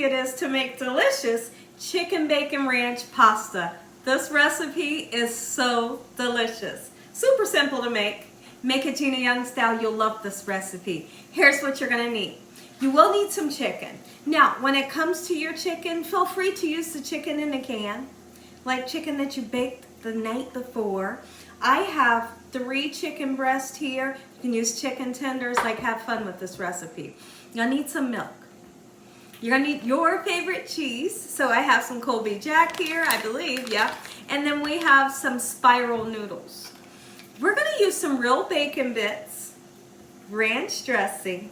easy it is to make delicious chicken bacon ranch pasta. This recipe is so delicious. Super simple to make. Make it Gina Young style. You'll love this recipe. Here's what you're going to need. You will need some chicken. Now, when it comes to your chicken, feel free to use the chicken in a can, like chicken that you baked the night before. I have 3 chicken breasts here. You can use chicken tenders. Like, have fun with this recipe. You'll need some milk. You're gonna need your favorite cheese. So I have some Colby Jack here, I believe, yeah. And then we have some spiral noodles. We're gonna use some real bacon bits, ranch dressing.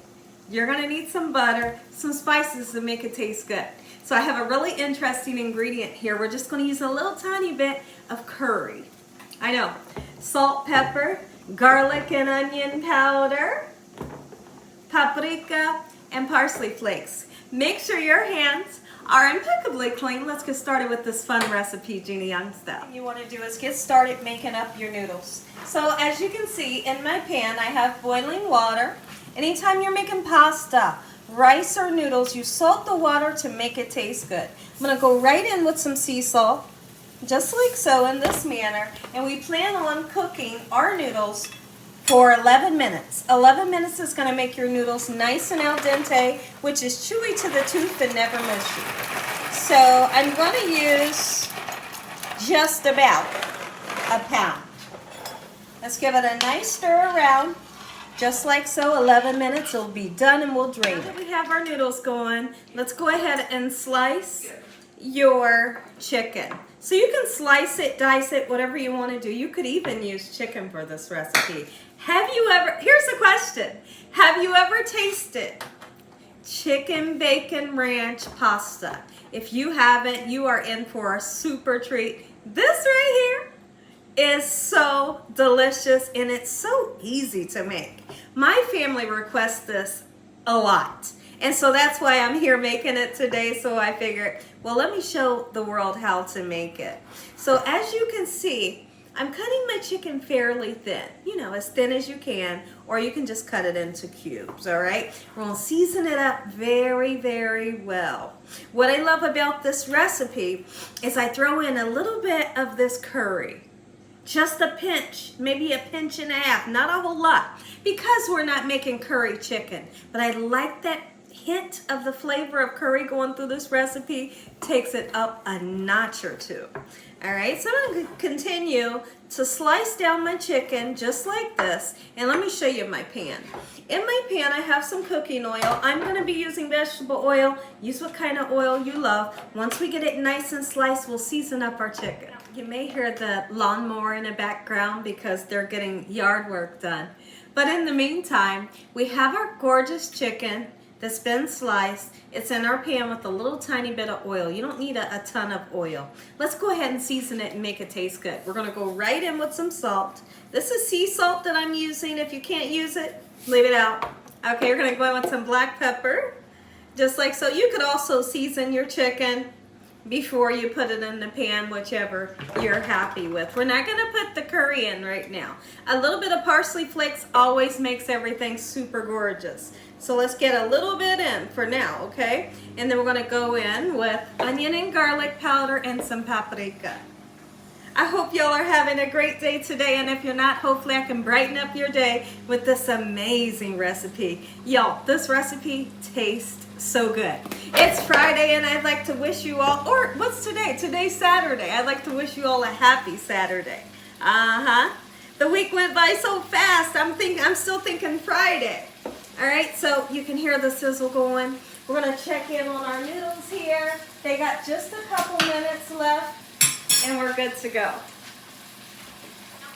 You're gonna need some butter, some spices to make it taste good. So I have a really interesting ingredient here. We're just gonna use a little tiny bit of curry. I know, salt, pepper, garlic and onion powder, paprika, and parsley flakes. Make sure your hands are impeccably clean. Let's get started with this fun recipe, Gina Young style. What you want to do is get started making up your noodles. So as you can see in my pan, I have boiling water. Anytime you're making pasta, rice, or noodles, you salt the water to make it taste good. I'm going to go right in with some sea salt, just like so, in this manner. And we plan on cooking our noodles for 11 minutes. 11 minutes is going to make your noodles nice and al dente, which is chewy to the tooth and never mushy. So I'm going to use just about a pound. Let's give it a nice stir around, just like so. 11 minutes, it'll be done and we'll drain it. Now that we have our noodles going, let's go ahead and slice your chicken. So you can slice it, dice it, whatever you want to do. You could even use chicken for this recipe. Have you ever, here's a question. Have you ever tasted chicken bacon ranch pasta? If you haven't, you are in for a super treat. This right here is so delicious and it's so easy to make. My family requests this a lot. And so that's why I'm here making it today. So I figured, well, let me show the world how to make it. So as you can see, I'm cutting my chicken fairly thin, you know, as thin as you can, or you can just cut it into cubes, all right? We're gonna season it up very, very well. What I love about this recipe is I throw in a little bit of this curry. Just a pinch, maybe a pinch and a half, not a whole lot, because we're not making curry chicken. But I like that hint of the flavor of curry going through this recipe, takes it up a notch or two. All right, so I'm going to continue to slice down my chicken just like this, and let me show you my pan. In my pan, I have some cooking oil. I'm going to be using vegetable oil. Use what kind of oil you love. Once we get it nice and sliced, we'll season up our chicken. You may hear the lawnmower in the background because they're getting yard work done. But in the meantime, we have our gorgeous chicken that's been sliced. It's in our pan with a little tiny bit of oil. You don't need a ton of oil. Let's go ahead and season it and make it taste good. We're gonna go right in with some salt. This is sea salt that I'm using. If you can't use it, leave it out. Okay, we're gonna go in with some black pepper, just like so. You could also season your chicken before you put it in the pan, whichever you're happy with. We're not gonna put the curry in right now. A little bit of parsley flakes always makes everything super gorgeous. So let's get a little bit in for now, okay? And then we're gonna go in with onion and garlic powder and some paprika. I hope y'all are having a great day today, and if you're not, hopefully I can brighten up your day with this amazing recipe. Y'all, this recipe tastes so good. It's Friday, and I'd like to wish you all, or what's today? Today's Saturday. I'd like to wish you all a happy Saturday. The week went by so fast. I'm still thinking Friday. All right, so you can hear the sizzle going. We're gonna check in on our noodles here. They got just a couple minutes left, and we're good to go.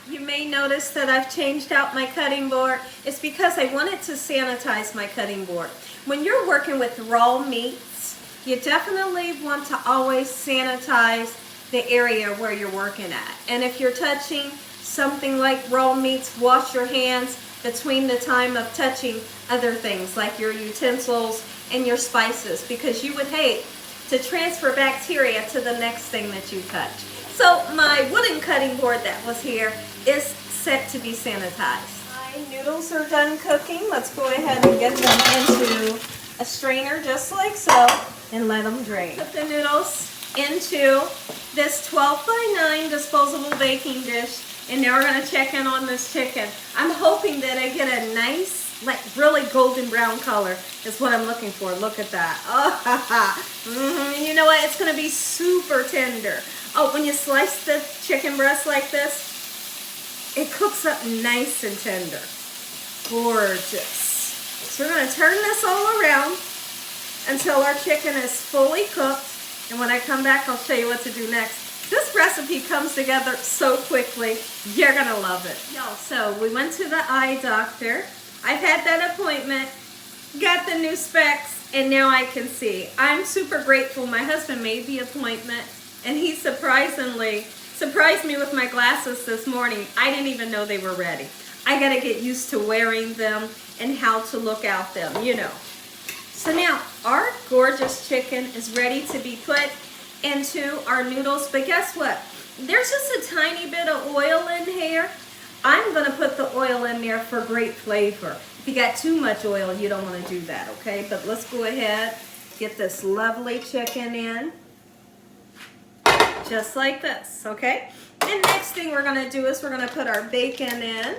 You may notice that I've changed out my cutting board. It's because I wanted to sanitize my cutting board. When you're working with raw meats, you definitely want to always sanitize the area where you're working at. And if you're touching something like raw meats, wash your hands between the time of touching other things like your utensils and your spices, because you would hate to transfer bacteria to the next thing that you touch. So my wooden cutting board that was here is set to be sanitized. My noodles are done cooking. Let's go ahead and get them into a strainer just like so and let them drain. Put the noodles into this 12 by 9 disposable baking dish, and now we're gonna check in on this chicken. I'm hoping that I get a nice, like really golden brown color is what I'm looking for. Look at that. Oh, and you know what? It's gonna be super tender. Oh, when you slice the chicken breast like this, it cooks up nice and tender. Gorgeous. So we're gonna turn this all around until our chicken is fully cooked. And when I come back, I'll show you what to do next. This recipe comes together so quickly. You're gonna love it. So we went to the eye doctor. I've had that appointment, got the new specs, and now I can see. I'm super grateful. My husband made the appointment, and he surprised me with my glasses this morning. I didn't even know they were ready. I gotta get used to wearing them and how to look at them, you know. So now our gorgeous chicken is ready to be put into our noodles, but guess what? There's just a tiny bit of oil in here. I'm gonna put the oil in there for great flavor. If you got too much oil, you don't wanna do that, okay? But let's go ahead, get this lovely chicken in, just like this, okay? And next thing we're gonna do is we're gonna put our bacon in.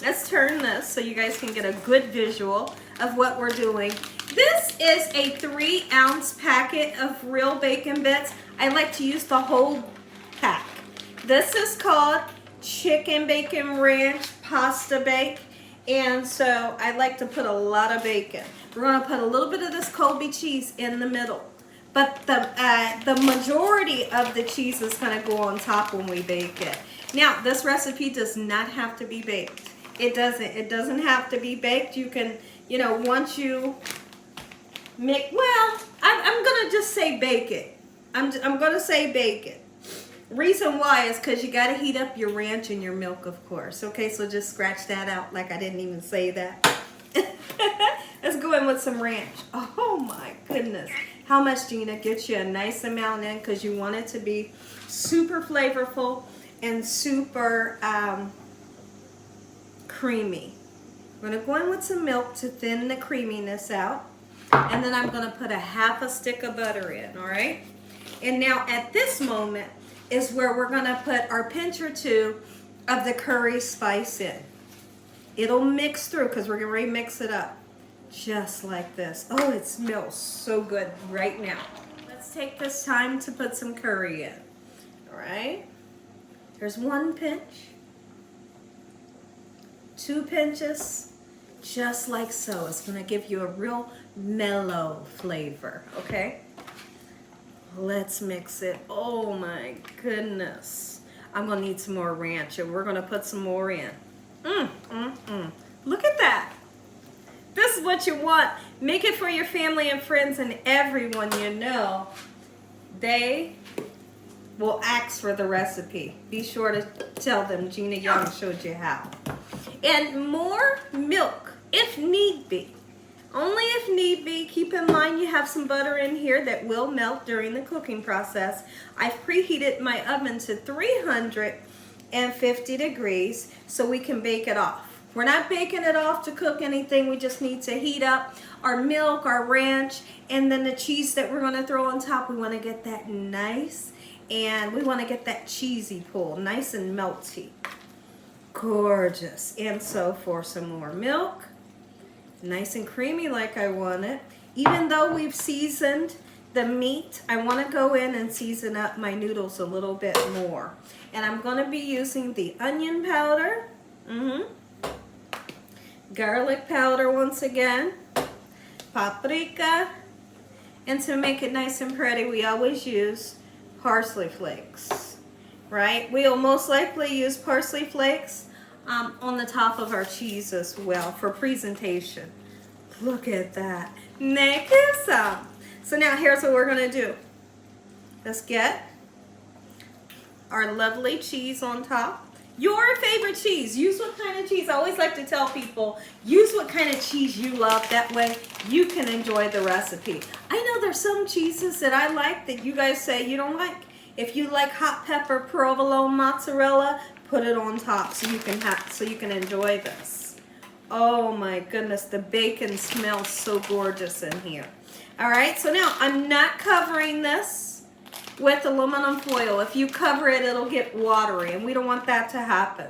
Let's turn this so you guys can get a good visual of what we're doing. This is a 3-ounce packet of real bacon bits. I like to use the whole pack. This is called Chicken Bacon Ranch Pasta Bake. And so I like to put a lot of bacon. We're gonna put a little bit of this Colby cheese in the middle. But the majority of the cheese is gonna go on top when we bake it. Now, this recipe does not have to be baked. It doesn't have to be baked. You can, you know, once you make, well, I'm gonna just say bake it. I'm gonna say bake it. Reason why is because you gotta heat up your ranch and your milk, of course. Okay, so just scratch that out like I didn't even say that. Let's go in with some ranch. Oh my goodness. How much, Gina? Get you a nice amount in because you want it to be super flavorful and super creamy. I'm gonna go in with some milk to thin the creaminess out. And then I'm gonna put a half a stick of butter in, all right? And now at this moment is where we're gonna put our pinch or two of the curry spice in. It'll mix through because we're gonna remix it up. Just like this. Oh, it smells so good right now. Let's take this time to put some curry in, all right? There's 1 pinch, 2 pinches, just like so. It's gonna give you a real mellow flavor, okay? Let's mix it. Oh my goodness. I'm gonna need some more ranch and we're gonna put some more in. Look at that. This is what you want. Make it for your family and friends and everyone you know. They will ask for the recipe. Be sure to tell them Gina Young showed you how. And more milk if need be. Only if need be. Keep in mind you have some butter in here that will melt during the cooking process. I've preheated my oven to 350 degrees so we can bake it off. We're not baking it off to cook anything. We just need to heat up our milk, our ranch, and then the cheese that we're going to throw on top. We want to get that nice, and we want to get that cheesy pull, nice and melty. Gorgeous. And so for some more milk, nice and creamy like I want it. Even though we've seasoned the meat, I want to go in and season up my noodles a little bit more. And I'm going to be using the onion powder. Garlic powder once again, paprika, and to make it nice and pretty we always use parsley flakes, right? We'll most likely use parsley flakes on the top of our cheese as well for presentation. Look at that. Make some. So now here's what we're gonna do. Let's get our lovely cheese on top. Your favorite cheese. Use what kind of cheese. I always like to tell people, use what kind of cheese you love. That way you can enjoy the recipe. I know there's some cheeses that I like that you guys say you don't like. If you like hot pepper, provolone, mozzarella, put it on top so you can enjoy this. Oh my goodness, the bacon smells so gorgeous in here. All right, so now I'm not covering this with aluminum foil. If you cover it, it'll get watery, and we don't want that to happen.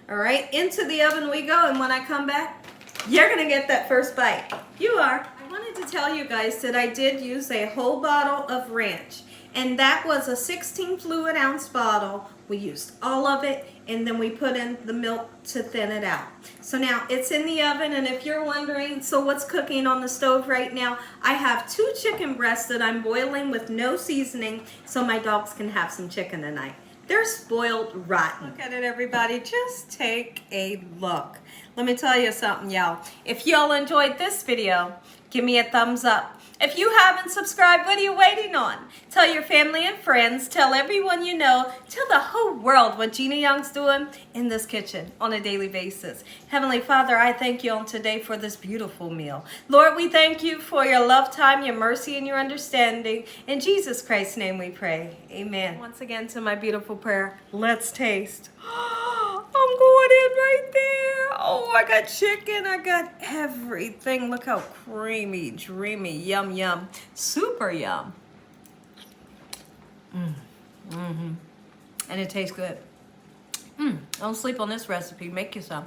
All right, into the oven we go, and when I come back, you're gonna get that first bite. You are. I wanted to tell you guys that I did use a whole bottle of ranch, and that was a 16 fluid ounce bottle. We used all of it, and then we put in the milk to thin it out. So now it's in the oven, and if you're wondering, so what's cooking on the stove right now, I have 2 chicken breasts that I'm boiling with no seasoning so my dogs can have some chicken tonight. They're spoiled rotten. Look at it, everybody. Just take a look. Let me tell you something, y'all. If y'all enjoyed this video, give me a thumbs up. If you haven't subscribed, what are you waiting on? Tell your family and friends, tell everyone you know, tell the whole world what Gina Young's doing in this kitchen on a daily basis. Heavenly Father, I thank you on today for this beautiful meal. Lord, we thank you for your love time, your mercy, and your understanding. In Jesus Christ's name we pray. Amen. Once again to my beautiful prayer, let's taste. I'm going in right there. Oh, I got chicken. I got everything. Look how creamy, dreamy, yum, yum. Super yum. And it tastes good. Don't sleep on this recipe. Make you some.